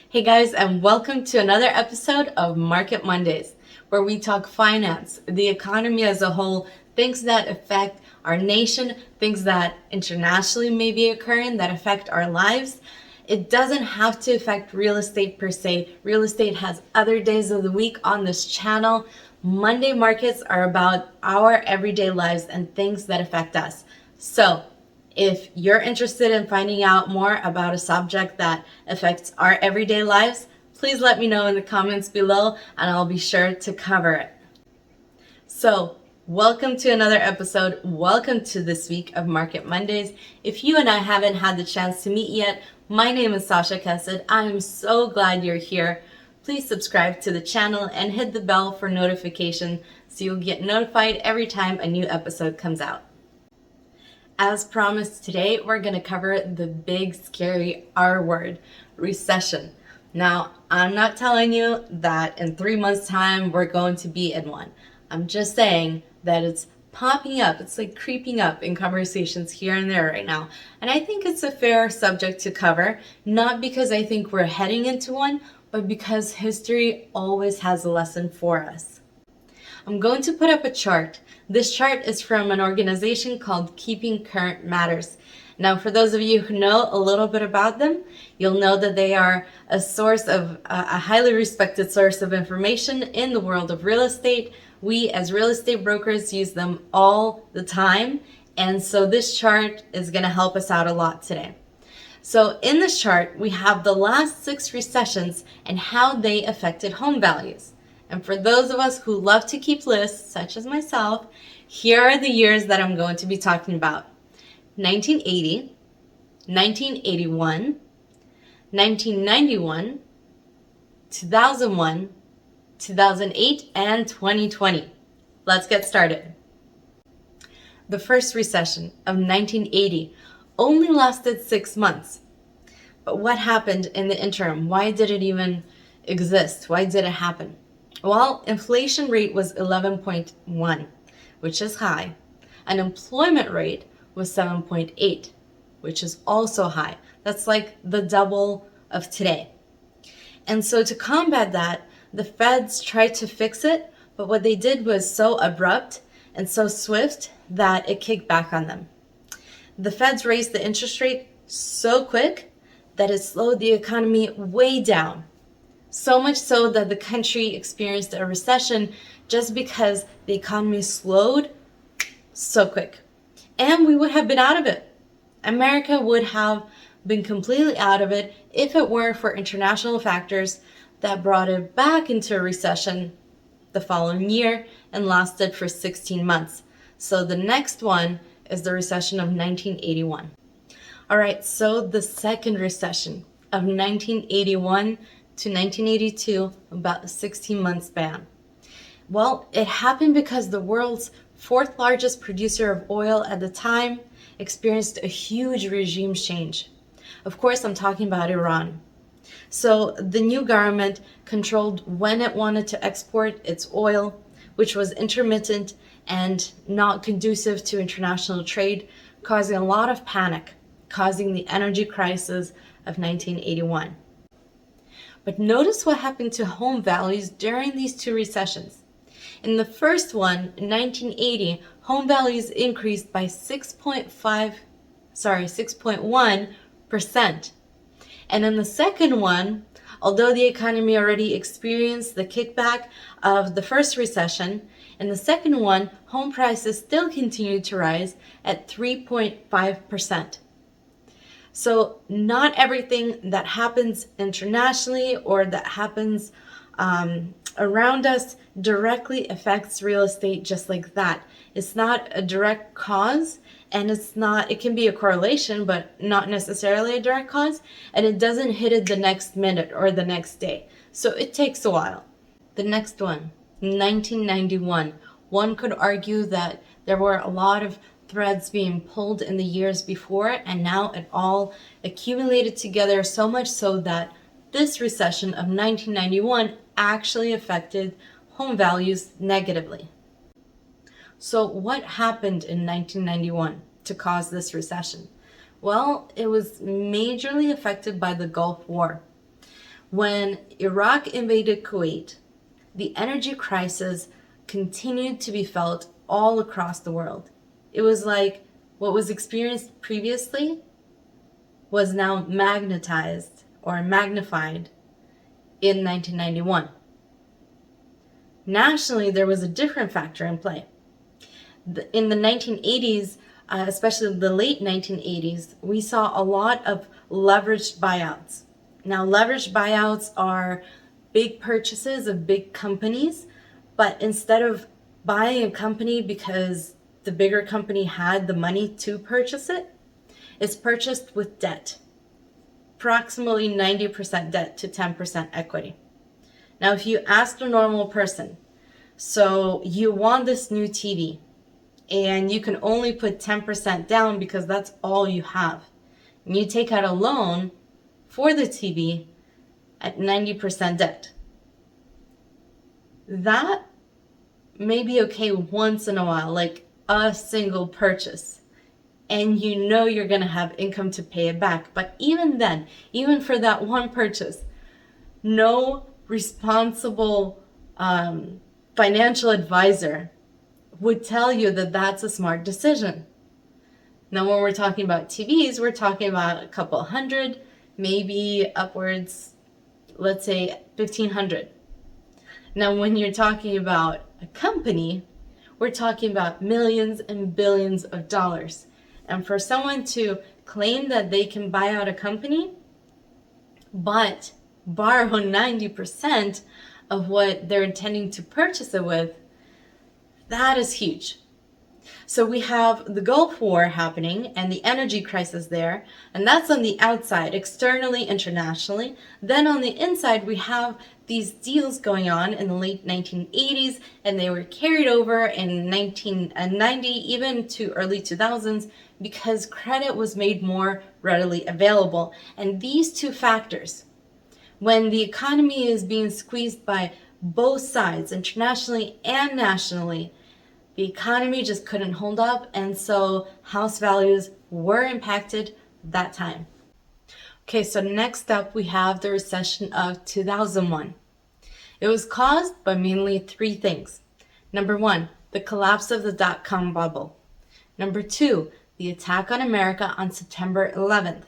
Hey guys, and welcome to another episode of Market Mondays, where we talk finance, the economy as a whole, things that affect our nation, things that internationally may be occurring that affect our lives. It doesn't have to affect real estate per se. Real estate has other days of the week on this channel. Monday markets are about our everyday lives and things that affect us. So, if you're interested in finding out more about a subject that affects our everyday lives, please let me know in the comments below and I'll be sure to cover it. So, welcome to another episode. Welcome to this week of Market Mondays. If you and I haven't had the chance to meet yet, my name is Sasha Kesed. I am so glad you're here. Please subscribe to the channel and hit the bell for notification so you'll get notified every time a new episode comes out. As promised, today we're going to cover the big scary R word, recession. Now, I'm not telling you that in 3 months' time we're going to be in one. I'm just saying that it's popping up. It's like creeping up in conversations here and there right now. And I think it's a fair subject to cover, not because I think we're heading into one, but because history always has a lesson for us. I'm going to put up a chart. This chart is from an organization called Keeping Current Matters. Now, for those of you who know a little bit about them, you'll know that they are a highly respected source of information in the world of real estate. We as real estate brokers use them all the time. And so this chart is going to help us out a lot today. So in this chart, we have the last 6 recessions and how they affected home values. And for those of us who love to keep lists, such as myself, here are the years that I'm going to be talking about. 1980, 1981, 1991, 2001, 2008, and 2020. Let's get started. The first recession of 1980 only lasted 6 months. But what happened in the interim? Why did it even exist? Why did it happen? Well, inflation rate was 11.1, which is high. Unemployment rate was 7.8, which is also high. That's like the double of today. And so to combat that, the feds tried to fix it, but what they did was so abrupt and so swift that it kicked back on them. The feds raised the interest rate so quick that it slowed the economy way down. So much so that the country experienced a recession just because the economy slowed so quick. And we would have been out of it. America would have been completely out of it if it weren't for international factors that brought it back into a recession the following year and lasted for 16 months. So the next one is the recession of 1981. All right, so the second recession of 1981 to 1982, about a 16-month span. Well, it happened because the world's 4th largest producer of oil at the time experienced a huge regime change. Of course, I'm talking about Iran. So the new government controlled when it wanted to export its oil, which was intermittent and not conducive to international trade, causing a lot of panic, causing the energy crisis of 1981. But notice what happened to home values during these 2 recessions. In the first one, in 1980, home values increased by 6.1%. And in the second one, although the economy already experienced the kickback of the first recession, in the second one, home prices still continued to rise at 3.5%. So not everything that happens internationally or that happens around us directly affects real estate just like that. It's not a direct cause, and it can be a correlation, but not necessarily a direct cause, and it doesn't hit it the next minute or the next day. So it takes a while. The next one, 1991. One could argue that there were a lot of threads being pulled in the years before, and now it all accumulated together so much so that this recession of 1991 actually affected home values negatively. So what happened in 1991 to cause this recession? Well, it was majorly affected by the Gulf War. When Iraq invaded Kuwait, the energy crisis continued to be felt all across the world. It was like what was experienced previously was now magnetized or magnified in 1991. Nationally, there was a different factor in play. In the 1980s, especially the late 1980s, we saw a lot of leveraged buyouts. Now, leveraged buyouts are big purchases of big companies, but instead of buying a company because the bigger company had the money to purchase it, it's purchased with debt, approximately 90% debt to 10% equity. Now, if you ask a normal person, so you want this new TV, and you can only put 10% down because that's all you have, and you take out a loan for the TV at 90% debt, that may be okay once in a while, like a single purchase, and you know you're going to have income to pay it back. But even then, even for that one purchase, no responsible financial advisor would tell you that that's a smart decision. Now, when we're talking about TVs, we're talking about a couple hundred, maybe upwards, let's say 1,500. Now, when you're talking about a company, we're talking about millions and billions of dollars. And for someone to claim that they can buy out a company, but borrow 90% of what they're intending to purchase it with, that is huge. So we have the Gulf War happening and the energy crisis there, and that's on the outside, externally, internationally. Then on the inside, we have these deals going on in the late 1980s, and they were carried over in 1990, even to early 2000s, because credit was made more readily available. And these two factors, when the economy is being squeezed by both sides, internationally and nationally, the economy just couldn't hold up, and so house values were impacted that time. Okay, so next up we have the recession of 2001. It was caused by mainly three things. Number one, the collapse of the dot-com bubble. Number two, the attack on America on September 11th.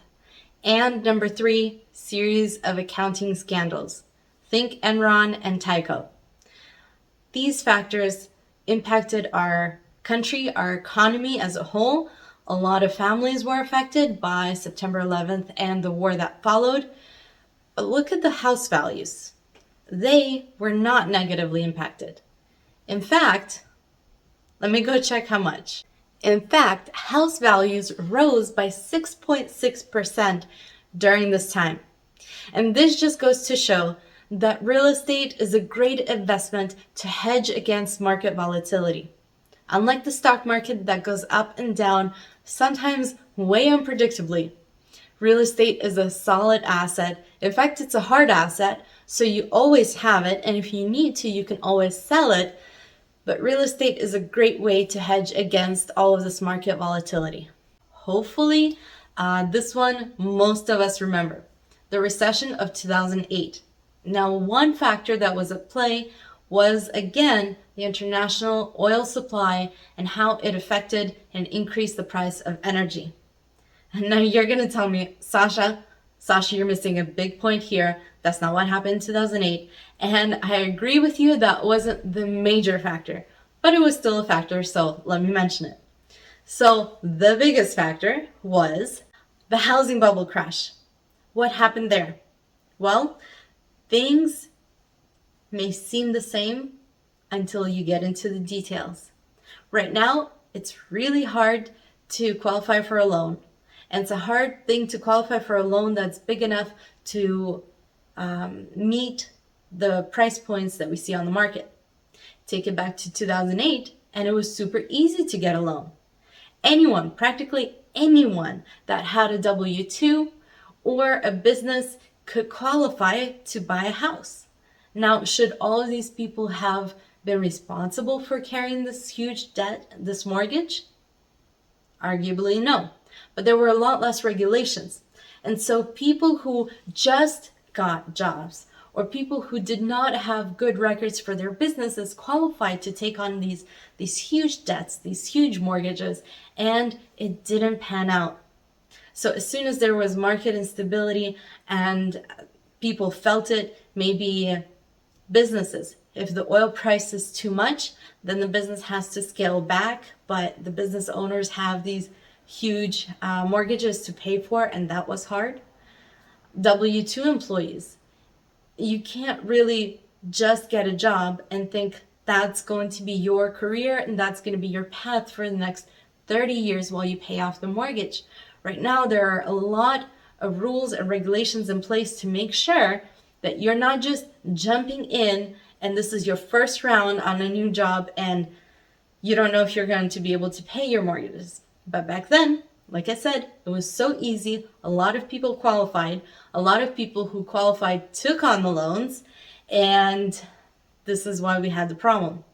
And number three, series of accounting scandals. Think Enron and Tyco. These factors impacted our country, our economy as a whole. A lot of families were affected by September 11th and the war that followed. But look at the house values. They were not negatively impacted. In fact, let me go check how much. In fact, house values rose by 6.6% during this time. And this just goes to show that real estate is a great investment to hedge against market volatility. Unlike the stock market that goes up and down, sometimes way unpredictably, real estate is a solid asset. In fact, it's a hard asset, so you always have it, and if you need to, you can always sell it. But real estate is a great way to hedge against all of this market volatility. Hopefully, this one most of us remember, the recession of 2008. Now, one factor that was at play was, again, the international oil supply and how it affected and increased the price of energy. And now you're going to tell me, Sasha, you're missing a big point here. That's not what happened in 2008. And I agree with you, that wasn't the major factor, but it was still a factor, so let me mention it. So the biggest factor was the housing bubble crash. What happened there? Well, things may seem the same until you get into the details. Right now, it's really hard to qualify for a loan. And it's a hard thing to qualify for a loan that's big enough to meet the price points that we see on the market. Take it back to 2008, and it was super easy to get a loan. Anyone, practically anyone that had a W-2 or a business could qualify to buy a house. Now, should all of these people have been responsible for carrying this huge debt, this mortgage? Arguably, no. But there were a lot less regulations. And so people who just got jobs, or people who did not have good records for their businesses qualified to take on these huge debts, these huge mortgages, and it didn't pan out. So as soon as there was market instability and people felt it, maybe businesses, if the oil price is too much, then the business has to scale back, but the business owners have these huge mortgages to pay for, and that was hard. W-2 employees, you can't really just get a job and think that's going to be your career and that's going to be your path for the next 30 years while you pay off the mortgage. Right now, there are a lot of rules and regulations in place to make sure that you're not just jumping in and this is your first round on a new job and you don't know if you're going to be able to pay your mortgages. But back then, like I said, it was so easy. A lot of people qualified. A lot of people who qualified took on the loans, and this is why we had the problem.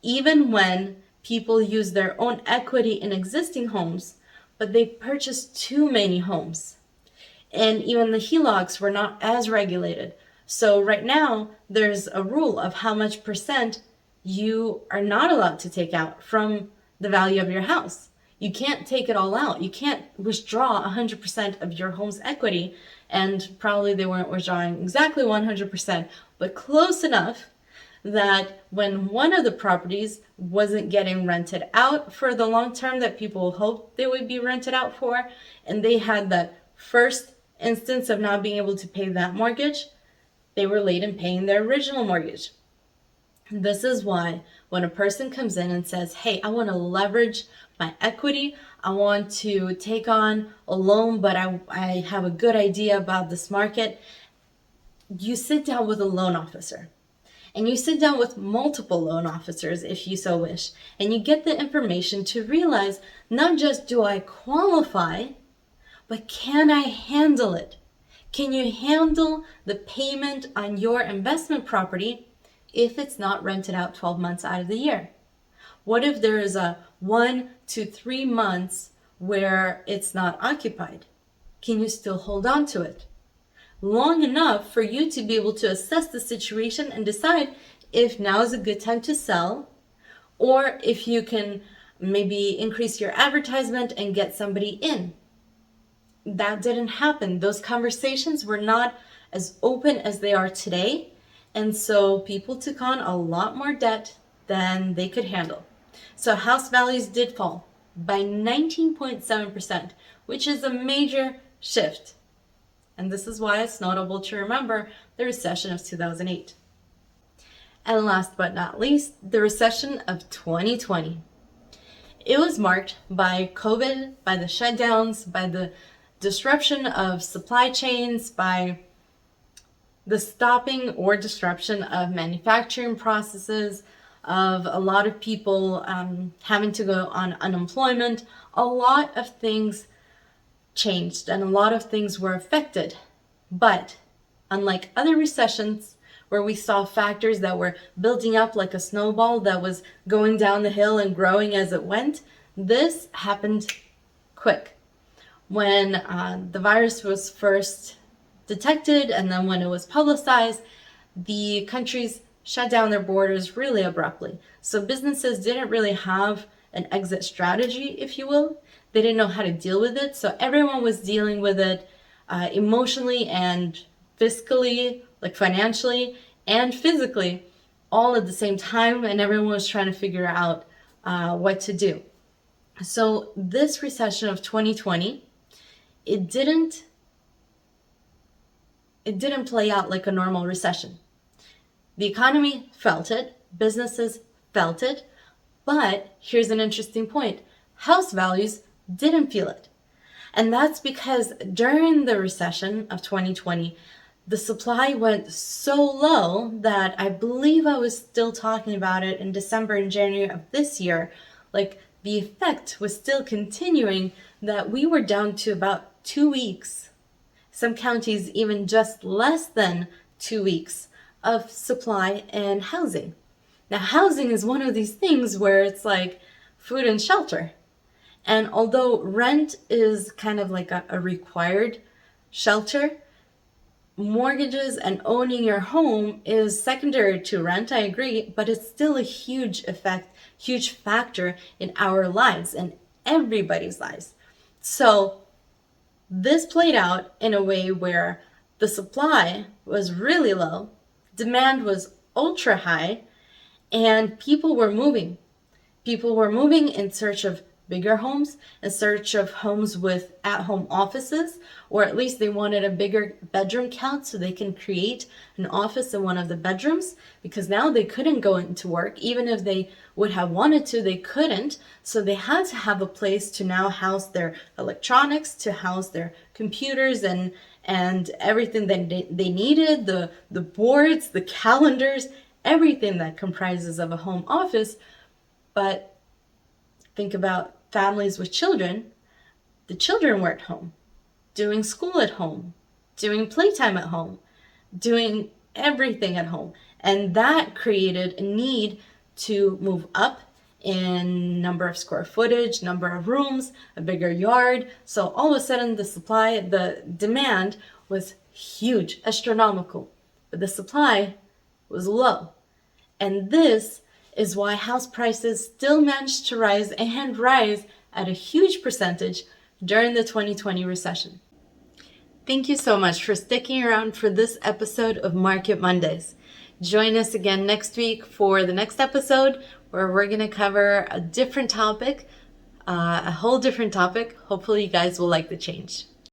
Even when people use their own equity in existing homes, but they purchased too many homes. And even the HELOCs were not as regulated. So right now, there's a rule of how much percent you are not allowed to take out from the value of your house. You can't take it all out. You can't withdraw 100% of your home's equity. And probably they weren't withdrawing exactly 100%, but close enough that when one of the properties wasn't getting rented out for the long term that people hoped they would be rented out for, and they had that first instance of not being able to pay that mortgage, they were late in paying their original mortgage. This is why when a person comes in and says, hey, I want to leverage my equity, I want to take on a loan, but I have a good idea about this market, you sit down with a loan officer. And you sit down with multiple loan officers if you so wish, and you get the information to realize not just do I qualify, but can I handle it? Can you handle the payment on your investment property if it's not rented out 12 months out of the year? What if there is a 1 to 3 months where it's not occupied? Can you still hold on to it long enough for you to be able to assess the situation and decide if now is a good time to sell, or if you can maybe increase your advertisement and get somebody in? That didn't happen. Those conversations were not as open as they are today. And so people took on a lot more debt than they could handle. So house values did fall by 19.7%, which is a major shift. And this is why it's notable to remember the recession of 2008. And last but not least, the recession of 2020. It was marked by COVID, by the shutdowns, by the disruption of supply chains, by the stopping or disruption of manufacturing processes, of a lot of people having to go on unemployment. A lot of things changed and a lot of things were affected. But unlike other recessions where we saw factors that were building up like a snowball that was going down the hill and growing as it went, this happened quick. When the virus was first detected and then when it was publicized, the countries shut down their borders really abruptly. So businesses didn't really have an exit strategy, if you will. They didn't know how to deal with it. So everyone was dealing with it emotionally and fiscally, like financially and physically, all at the same time. And everyone was trying to figure out what to do. So this recession of 2020, it didn't play out like a normal recession. The economy felt it, businesses felt it, but here's an interesting point. House values didn't feel it. And that's because during the recession of 2020, the supply went so low that I believe I was still talking about it in December and January of this year. Like the effect was still continuing, that we were down to about 2 weeks. Some counties even just less than 2 weeks of supply and housing. Now, housing is one of these things where it's like food and shelter. And although rent is kind of like a required shelter, mortgages and owning your home is secondary to rent, I agree, but it's still a huge effect, huge factor in our lives and everybody's lives. So this played out in a way where the supply was really low, demand was ultra high, and people were moving. People were moving in search of bigger homes, in search of homes with at-home offices, or at least they wanted a bigger bedroom count so they can create an office in one of the bedrooms, because now they couldn't go into work. Even if they would have wanted to, they couldn't. So they had to have a place to now house their electronics, to house their computers and everything that they needed, the boards, the calendars, everything that comprises of a home office. But think about families with children. The children were at home, doing school at home, doing playtime at home, doing everything at home. And that created a need to move up in number of square footage, number of rooms, a bigger yard. So all of a sudden the demand was huge, astronomical, but the supply was low. And this is why house prices still managed to rise and rise at a huge percentage during the 2020 recession. Thank you so much for sticking around for this episode of Market Mondays. Join us again next week for the next episode where we're going to cover a different topic, a whole different topic. Hopefully you guys will like the change.